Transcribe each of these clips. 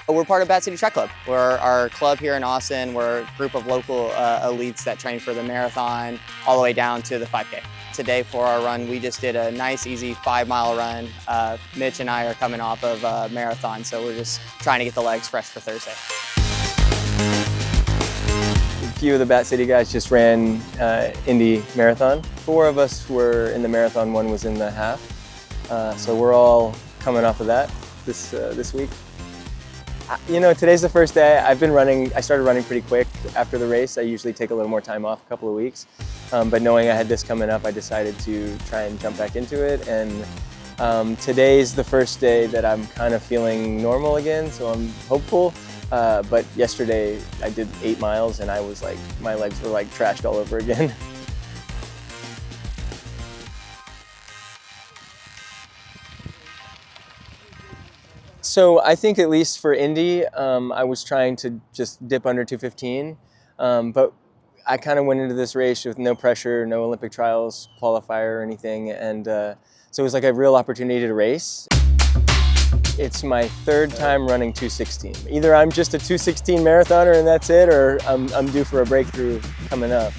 We're part of Bat City Track Club. We're our club here in Austin. We're a group of local elites that train for the marathon all the way down to the 5K. Today for our run, we just did a nice, easy 5-mile run. Mitch and I are coming off of a marathon, so we're just trying to get the legs fresh for Thursday. A few of the Bat City guys just ran Indy Marathon. 4 of us were in the marathon, 1 was in the half. So we're all coming off of that this week. You know, today's the first day. I've been running, I started running pretty quick after the race. I usually take a little more time off, a couple of weeks. But knowing I had this coming up, I decided to try and jump back into it. And today's the first day that I'm kind of feeling normal again, so I'm hopeful. But yesterday I did 8 miles and I was like, my legs were like trashed all over again. So I think at least for Indy, I was trying to just dip under 2:15, but I kind of went into this race with no pressure, no Olympic trials qualifier or anything, and so it was like a real opportunity to race. It's my 3rd time running 2:16. Either I'm just a 2:16 marathoner and that's it, or I'm due for a breakthrough coming up.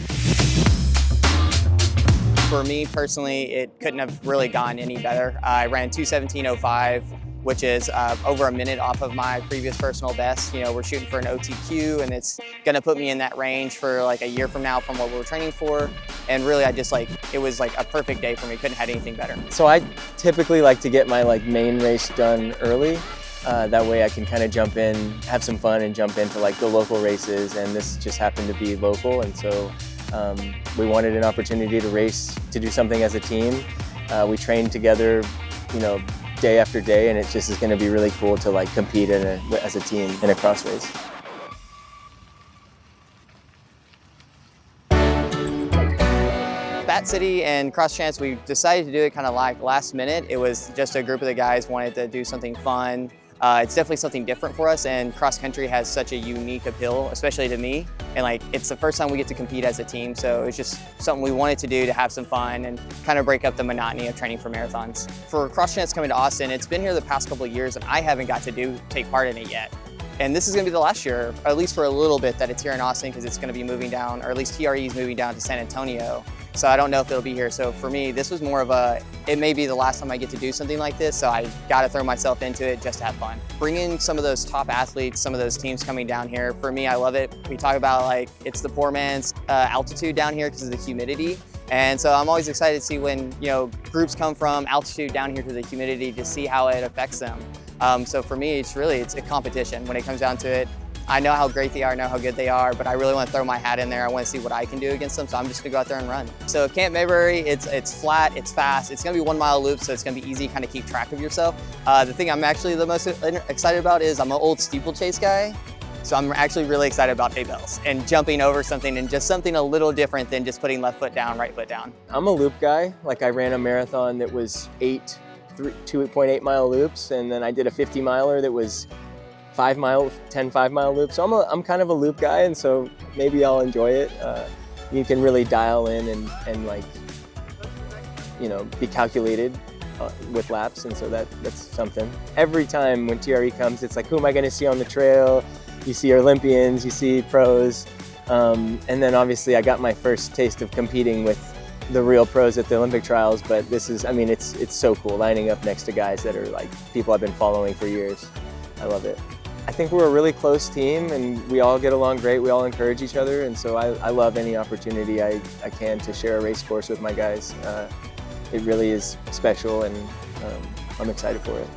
For me personally, it couldn't have really gone any better. I ran 2:17.05. Which is over a minute off of my previous personal best. You know, we're shooting for an OTQ and it's gonna put me in that range for like a year from now from what we were training for. And really it was like a perfect day for me, couldn't have had anything better. So I typically like to get my main race done early. That way I can kind of jump in, have some fun and jump into like the local races, and this just happened to be local, and so we wanted an opportunity to race, to do something as a team. We trained together, you know, day after day, and it just is going to be really cool to like compete as a team in a cross race. Bat City and Cross Chance, we decided to do it kind of like last minute. It was just a group of the guys wanted to do something fun. It's definitely something different for us, and cross country has such a unique appeal, especially to me. And like, it's the first time we get to compete as a team, so it's just something we wanted to do to have some fun and kind of break up the monotony of training for marathons. For Cross Chance coming to Austin, it's been here the past couple of years, and I haven't got to take part in it yet. And this is going to be the last year, at least for a little bit, that it's here in Austin, because it's going to be moving down, or at least TRE is moving down to San Antonio. So I don't know if it'll be here. So for me, this was more of it may be the last time I get to do something like this, so I got to throw myself into it just to have fun. Bringing some of those top athletes, some of those teams coming down here, for me, I love it. We talk about like, it's the poor man's altitude down here because of the humidity. And so I'm always excited to see when, you know, groups come from altitude down here to the humidity to see how it affects them. So for me, it's a competition when it comes down to it. I know how great they are, I know how good they are, but I really want to throw my hat in there. I want to see what I can do against them, so I'm just going to go out there and run. So Camp Mayberry, it's flat, it's fast, it's going to be 1-mile loops, so it's going to be easy to kind of keep track of yourself. The thing I'm actually the most excited about is I'm an old steeplechase guy, so I'm actually really excited about hay bales and jumping over something, and just something a little different than just putting left foot down, right foot down. I'm a loop guy. Like, I ran a marathon that was 2.8 mile loops, and then I did a 50 miler that was 10 5-mile loops. So I'm kind of a loop guy, and so maybe I'll enjoy it. You can really dial in and like, you know, be calculated with laps, and so that's something. Every time when TRE comes, it's like, who am I going to see on the trail? You see Olympians, you see pros, and then obviously I got my first taste of competing with the real pros at the Olympic trials, but this is, I mean, it's so cool lining up next to guys that are like people I've been following for years. I love it. I think we're a really close team, and we all get along great. We all encourage each other, and so I love any opportunity I can to share a race course with my guys. It really is special, and I'm excited for it.